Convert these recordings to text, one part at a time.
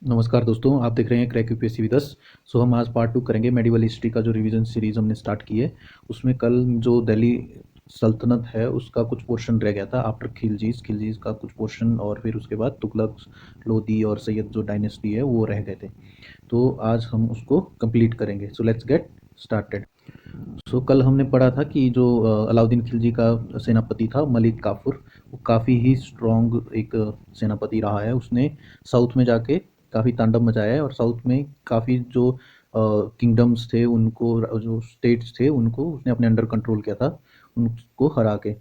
नमस्कार दोस्तों, आप देख रहे हैं क्रैक यूपीएससी विद अस। सो हम आज पार्ट 2 करेंगे। मेडिवल हिस्ट्री का जो रिवीजन सीरीज हमने स्टार्ट की है, उसमें कल जो दिल्ली सल्तनत है उसका कुछ पोर्शन रह गया था। आफ्टर खिलजीज का कुछ पोर्शन, और फिर उसके बाद तुगलक, लोदी और सैयद जो डायनेस्टी है वो रह गए थे। तो आज हम उसको कंप्लीट करेंगे। So let's get started. So कल हमने पढ़ा था कि जो अलाउद्दीन खिलजी का सेनापति था मलिक काफूर, वो काफ़ी ही स्ट्रॉन्ग एक सेनापति रहा है। उसने साउथ में जाके काफ़ी तांडव मचाया है, और साउथ में काफ़ी जो किंगडम्स थे उनको, जो स्टेट्स थे उनको उसने अपने अंडर कंट्रोल किया था, उनको हरा के।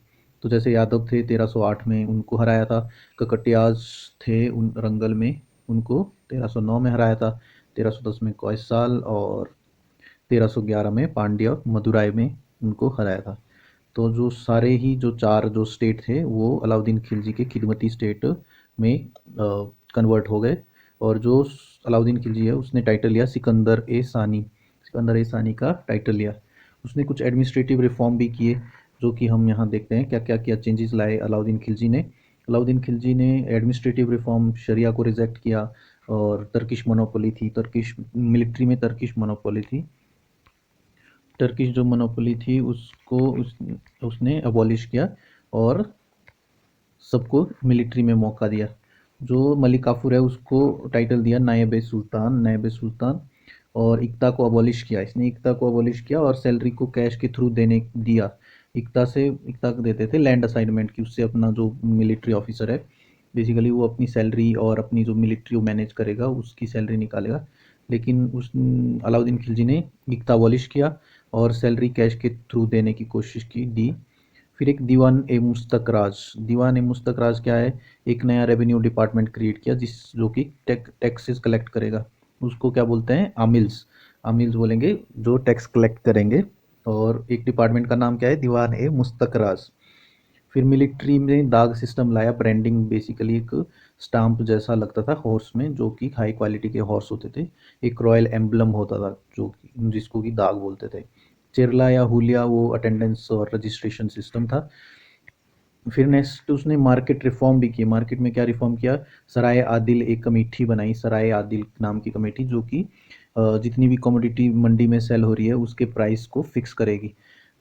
तो जैसे यादव थे 1308 में उनको हराया था। ककटियाज थे उन रंगल में, उनको 1309 में हराया था। 1310 में कौसाल, और 1311 में पांड्य मदुराई में उनको हराया था। तो जो सारे ही जो चार जो स्टेट थे वो अलाउद्दीन खिलजी के खिदमती स्टेट में कन्वर्ट हो गए। और जो अलाउद्दीन खिलजी है उसने टाइटल लिया सिकंदर ए सानी का टाइटल लिया। उसने कुछ एडमिनिस्ट्रेटिव रिफॉर्म भी किए, जो कि हम यहाँ देखते हैं क्या क्या क्या चेंजेस लाए अलाउद्दीन खिलजी ने। अलाउद्दीन खिलजी ने एडमिनिस्ट्रेटिव रिफॉर्म, शरिया को रिजेक्ट किया, और टर्किश मोनोपोली थी, टर्किश मिलिट्री में टर्किश मोनोपोली थी, टर्किश जो मोनोपोली थी उसने अबॉलिश किया, और सबको मिलिट्री में मौका दिया। जो मलिक काफूर है उसको टाइटल दिया नायब सुल्तान। और इक्ता को अबॉलिश किया, इसने इक्ता को अबॉलिश किया और सैलरी को कैश के थ्रू देने दिया। इक्ता को देते थे लैंड असाइनमेंट की, उससे अपना जो मिलिट्री ऑफिसर है बेसिकली वो अपनी सैलरी और अपनी जो मिलिट्री वो मैनेज करेगा उसकी सैलरी निकालेगा। लेकिन उस अलाउद्दीन खिलजी ने इक्ता अबॉलिश किया और सैलरी कैश के थ्रू देने की कोशिश की दी। फिर एक दीवान ए मुस्तक राज क्या है? एक नया रेवेन्यू डिपार्टमेंट क्रिएट किया जो कि टैक्सेस कलेक्ट करेगा। उसको क्या बोलते हैं? आमिल्स। आमिल्स बोलेंगे जो टैक्स कलेक्ट करेंगे। और एक डिपार्टमेंट का नाम क्या है? दीवान ए मुस्तक राज। फिर मिलिट्री में दाग सिस्टम लाया, ब्रांडिंग बेसिकली एक स्टाम्प जैसा लगता था हॉर्स में, जो कि हाई क्वालिटी के हॉर्स होते थे। एक रॉयल एम्बलम होता था जिसको कि दाग बोलते थे। चेरला या हुलिया वो अटेंडेंस और रजिस्ट्रेशन सिस्टम था। फिर नेक्स्ट उसने मार्केट रिफॉर्म भी की। मार्केट में क्या रिफॉर्म किया? सराय आदिल एक कमेटी बनाई, सराय आदिल नाम की कमेटी, जो कि जितनी भी कमोडिटी मंडी में सेल हो रही है उसके प्राइस को फिक्स करेगी।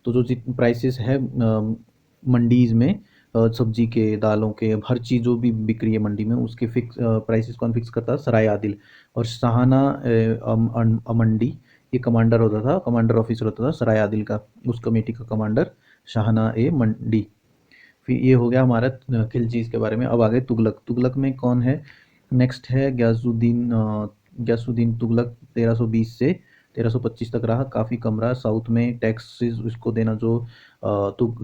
तो जो जितने प्राइसेस है मंडीज में, सब्जी के, दालों के, हर चीज़ जो भी बिक रही है मंडी में उसके फिक्स प्राइसेस कौन फिक्स करता है? सराय आदिल। और शाहाना अमंडी, ये कमांडर होता था, कमांडर ऑफिसर होता था सराय आदिल का, उस कमेटी का कमांडर शाहाना ए मंडी। फिर ये हो गया हमारा खिलजीज के बारे में। अब आगे तुगलक। तुगलक में कौन है? नेक्स्ट है गयासुद्दीन तुगलक। 1320 से 1325 तक रहा, काफ़ी कम रहा। साउथ में टैक्सेस उसको देना जो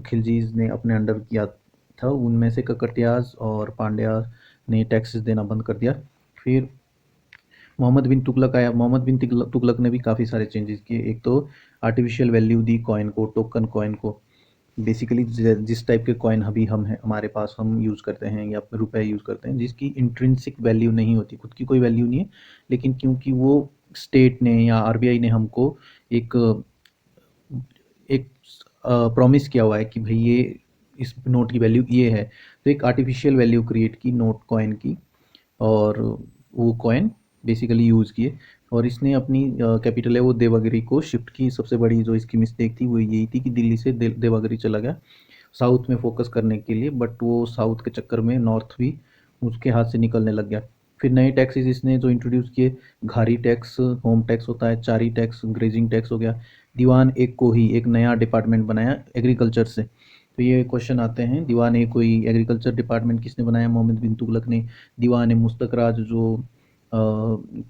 खिलजीज ने अपने अंडर किया था, उनमें से ककटियाज और पांड्या ने टैक्सेस देना बंद कर दिया। फिर मोहम्मद बिन तुगलक आया। मोहम्मद बिन तुगलक ने भी काफ़ी सारे चेंजेस किए। एक तो आर्टिफिशियल वैल्यू दी कॉइन को, टोकन कॉइन को। बेसिकली जिस टाइप के कॉइन अभी हम हैं हमारे पास, हम यूज़ करते हैं या रुपए यूज़ करते हैं, जिसकी इंट्रिंसिक वैल्यू नहीं होती, खुद की कोई वैल्यू नहीं है, लेकिन क्योंकि वो स्टेट ने या आरबीआई ने हमको एक एक प्रॉमिस किया हुआ है कि भाई ये इस नोट की वैल्यू ये है, तो एक आर्टिफिशियल वैल्यू क्रिएट की नोट कॉइन की, और वो कॉइन बेसिकली यूज़ किए। और इसने अपनी कैपिटल है वो देवगिरी को शिफ्ट की। सबसे बड़ी जो इसकी मिस्टेक थी वो यही थी कि दिल्ली से देवगिरी चला गया साउथ में फोकस करने के लिए, बट वो साउथ के चक्कर में नॉर्थ भी उसके हाथ से निकलने लग गया। फिर नए टैक्सेस इसने जो इंट्रोड्यूस किए, घारी टैक्स, होम टैक्स होता है, चारी टैक्स, ग्रेजिंग टैक्स हो गया। दीवान एक को ही एक नया डिपार्टमेंट बनाया एग्रीकल्चर से। तो ये क्वेश्चन आते हैं, दीवान ए कोई एग्रीकल्चर डिपार्टमेंट किसने बनाया? मोहम्मद बिन तुगलक ने। दीवान ए मुस्तकराज जो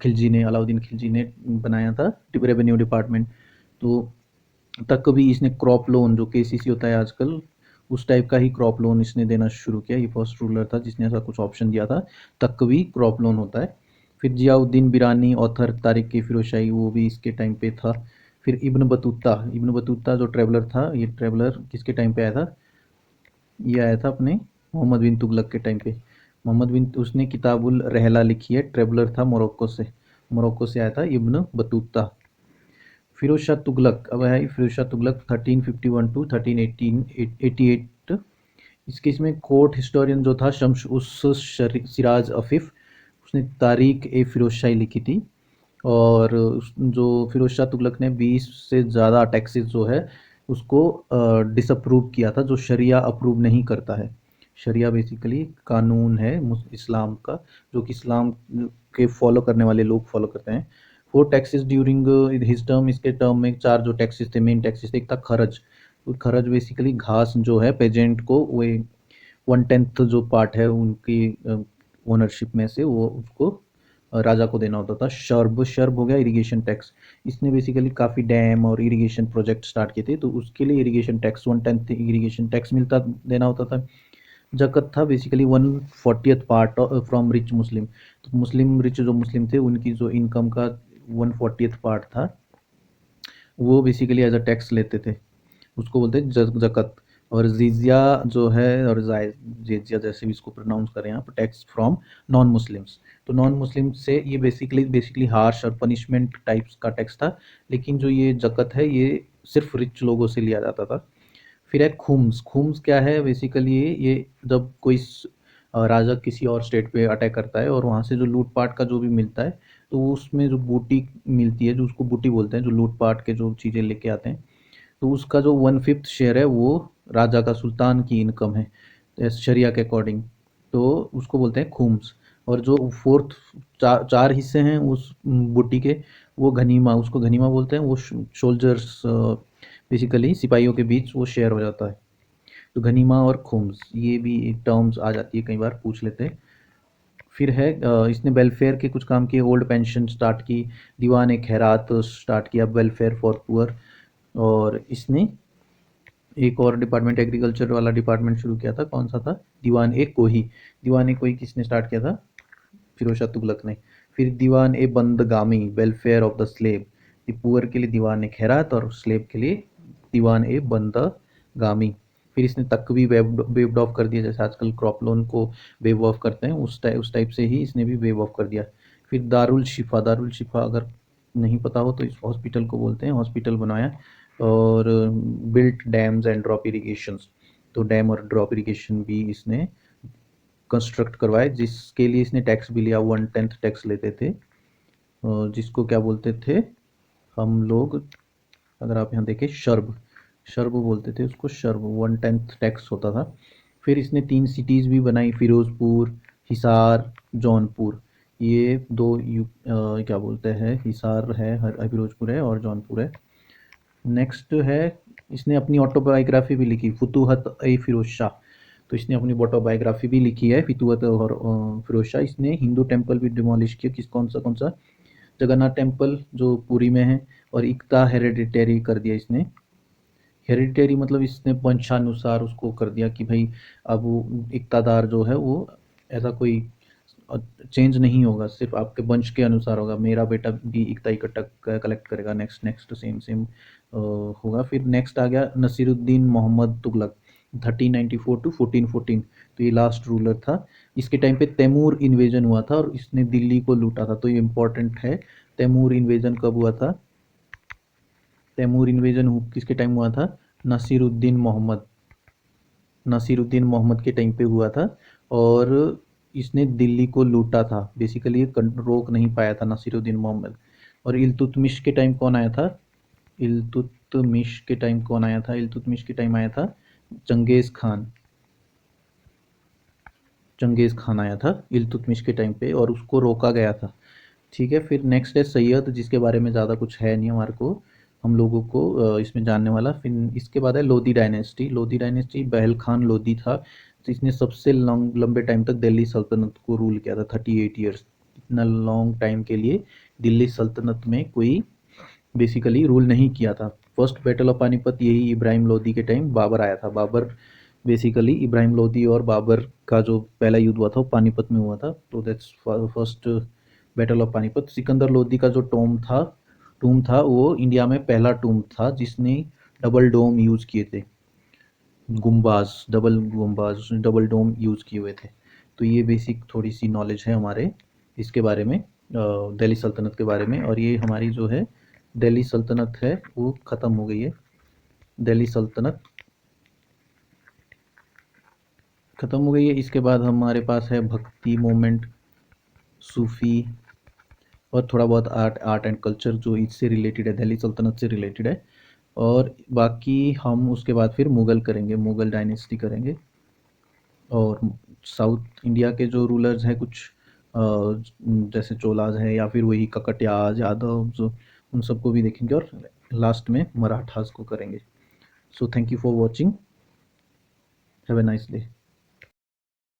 खिलजी ने, अलाउद्दीन खिलजी ने बनाया था रेवेन्यू डिपार्टमेंट। तो तक भी इसने क्रॉप लोन, जो केसीसी होता है आजकल, उस टाइप का ही क्रॉप लोन इसने देना शुरू किया। ये फर्स्ट रूलर था जिसने ऐसा कुछ ऑप्शन दिया था। तक भी क्रॉप लोन होता है। फिर जियाउद्दीन बिरानी, ऑथर तारिक की फिरोशाही, वो भी इसके टाइम पे था। फिर इब्न बतूता जो ट्रेवलर था, ये ट्रेवलर किसके टाइम पे आया था? ये आया था अपने मोहम्मद बिन तुगलक के टाइम पे। उसने किताबुल रहला लिखी है, ट्रेवलर था मोरक्को से आया था इब्न बतूता। फिरोज शाह तुगलक, अब है फिरोज शाह तुगलक 1351 टू 1388। इसमें कोर्ट हिस्टोरियन जो था शम्स उस सिराज अफीफ, उसने तारीख ए फिरोज शाही लिखी थी। और जो फिरोज शाह तुगलक ने 20 से ज़्यादा टैक्सेस जो है उसको डिसअप्रूव किया था, जो शरिया अप्रूव नहीं करता है। शरिया बेसिकली कानून है इस्लाम का, जो कि इस्लाम के फॉलो करने वाले लोग फॉलो करते हैं। 4 टैक्सेस ड्यूरिंग हिज टर्म, इसके टर्म में 4 जो टैक्सेस थे, मेन टैक्सेस थे। एक था खरच। तो खरच बेसिकली घास जो है पेजेंट को, वो 1/10 जो पार्ट है उनकी ओनरशिप में से, वो उसको राजा को देना होता था। शर्ब, शर्ब हो गया इरिगेशन टैक्स। इसने बेसिकली काफ़ी डैम और इरिगेशन प्रोजेक्ट स्टार्ट किए थे, तो उसके लिए इरिगेशन टैक्स 1/10 इरिगेशन टैक्स मिलता देना होता था। जकत था बेसिकली 1/40 पार्ट फ्रॉम रिच मुस्लिम। तो मुस्लिम रिच जो मुस्लिम थे उनकी जो इनकम का 1/40 पार्ट था, वो बेसिकली एज अ टैक्स लेते थे, उसको बोलते हैं जकत। और जिजिया जो है, और जिजिया जैसे भी इसको प्रोनाउंस करें यहाँ पर, टैक्स फ्रॉम नॉन मुस्लिम्स। तो नॉन मुस्लिम से ये बेसिकली हार्श और पनिशमेंट टाइप्स का टैक्स था। लेकिन जो ये जकत है ये सिर्फ रिच लोगों से लिया जाता था। फिर है खुम्स। खुम्स क्या है बेसिकली, ये जब कोई राजा किसी और स्टेट पे अटैक करता है और वहाँ से जो लूटपाट का जो भी मिलता है, तो वो उसमें जो बूटी मिलती है, जो उसको बूटी बोलते हैं, जो लूटपाट के जो चीज़ें लेके आते हैं, तो उसका जो 1/5 शेयर है वो राजा का, सुल्तान की इनकम है शरिया के अकॉर्डिंग। तो उसको बोलते हैं खुम्स। और जो फोर्थ, चार हिस्से हैं उस बूटी के, वो घनीमा, उसको घनीमा बोलते हैं। वो सोल्जर्स, बेसिकली सिपाहियों के बीच वो शेयर हो जाता है। तो घनीमा और खुम्स, ये भी एक टर्म्स आ जाती है, कई बार पूछ लेते हैं। फिर है इसने वेलफेयर के कुछ काम किए, ओल्ड पेंशन स्टार्ट की, दीवान ए खैरात स्टार्ट किया, वेलफेयर फॉर पुअर। और इसने एक और डिपार्टमेंट, एग्रीकल्चर वाला डिपार्टमेंट शुरू किया था। कौन सा था? दीवान ए कोही। दीवान ए कोही किसने स्टार्ट किया था? फिरोज शाह तुगलक ने। फिर दीवान ए बंदगामी, welfare of the slave. Poor के लिए दीवान ए खैरात और स्लेव के लिए दीवान ए बंदगामी। फिर इसने तकवी वेव्ड ऑफ कर दिया, जैसे आजकल क्रॉप लोन को वेव ऑफ करते हैं, उस टाइप से ही इसने भी वेव ऑफ कर दिया। फिर दारुल शिफा, दारुल शिफा अगर नहीं पता हो तो इस हॉस्पिटल को बोलते हैं, हॉस्पिटल बनाया। और built dams and drop irrigations. तो डैम और ड्रॉप इरिगेशन भी इसने कंस्ट्रक्ट करवाए, जिसके लिए इसने टैक्स भी लिया, 1/10 टैक्स लेते थे। जिसको क्या बोलते थे हम लोग, अगर आप यहाँ देखें, शर्ब, शर्ब बोलते थे उसको, शर्ब 1/10 टैक्स होता था। फिर इसने 3 सिटीज़ भी बनाई, फिरोजपुर, हिसार, जौनपुर। ये दो क्या बोलते हैं, हिसार है, फिरोजपुर है, और जौनपुर है। नेक्स्ट है, इसने अपनी ऑटोबायोग्राफी भी लिखी, फुतूहत ए फिरोज शाह। तो इसने अपनी ऑटोबायोग्राफी भी लिखी है, फितूहत और फिरोज शाह। इसने हिंदू टेम्पल भी डिमोलिश किया, कौन सा? जगन्नाथ टेम्पल जो पुरी में है। और इक्ता हेरिडिटरी कर दिया इसने। हेरिडिटरी मतलब इसने वंशानुसार उसको कर दिया कि भाई अब वो इक्तादार जो है वो ऐसा कोई चेंज नहीं होगा, सिर्फ आपके वंश के अनुसार होगा। मेरा बेटा भी इकता इकट्ठा कलेक्ट करेगा, नेक्स्ट नेक्स्ट सेम सेम होगा। फिर नेक्स्ट आ गया नसीरुद्दीन मोहम्मद तुगलक, 1394 टू 1414। तो ये लास्ट रूलर था। इसके टाइम पे तैमूर इन्वेजन हुआ था और इसने दिल्ली को लूटा था, तो ये इंपॉर्टेंट है। तैमूर इन्वेजन कब हुआ था? तैमूर इन्वेजन किसके टाइम हुआ था? नसीरुद्दीन मोहम्मद, नसीरुद्दीन मोहम्मद के टाइम पे हुआ था। और इसने दिल्ली को लूटा था, बेसिकली ये रोक नहीं पाया था नसीरुद्दीन मोहम्मद। और इल्तुतमिश के टाइम कौन आया था? इल्तुतमिश के टाइम कौन आया था? इल्तुतमिश के टाइम आया था चंगेज़ खान। चंगेज़ खान आया था इल्तुतमिश के टाइम पे, और उसको रोका गया था। ठीक है। फिर नेक्स्ट है सैयद, जिसके बारे में ज़्यादा कुछ है नहीं हमारे को, हम लोगों को इसमें जानने वाला। फिर इसके बाद है लोधी डायनेस्टी। लोधी डायनेस्टी, बहल खान लोधी था। तो इसने सबसे लंबे टाइम तक दिल्ली सल्तनत को रूल किया था, 38 ईयर्स। इतना लॉन्ग टाइम के लिए दिल्ली सल्तनत में कोई बेसिकली रूल नहीं किया था। फर्स्ट बैटल ऑफ पानीपत यही इब्राहिम लोधी के टाइम बाबर आया था। बाबर बेसिकली, इब्राहिम लोधी और बाबर का जो पहला युद्ध हुआ था वो पानीपत में हुआ था। तो that's first battle of Panipat. Sikandar Lodhi का जो टूम था वो इंडिया में पहला टूम था जिसने डबल डोम यूज़ किए थे, गुम्बाज डबल डोम यूज़ किए हुए थे। तो ये बेसिक थोड़ी सी नॉलेज है हमारे इसके बारे में, दिल्ली सल्तनत के बारे में। और ये हमारी जो है दिल्ली सल्तनत है वो ख़त्म हो गई है। दिल्ली सल्तनत ख़त्म हो गई है। इसके बाद हमारे पास है भक्ति मूवमेंट। सूफ़ी और थोड़ा बहुत आर्ट एंड कल्चर जो इससे रिलेटेड है, दिल्ली सल्तनत से रिलेटेड है। और बाकी हम उसके बाद फिर मुग़ल करेंगे, मुग़ल डायनेस्टी करेंगे। और साउथ इंडिया के जो रूलर्स हैं कुछ जैसे चोलाज़ हैं या फिर वही ककटियाज़, यादव्स, उन सबको भी देखेंगे और लास्ट में मराठास को करेंगे। So thank you for watching. Have a nice day.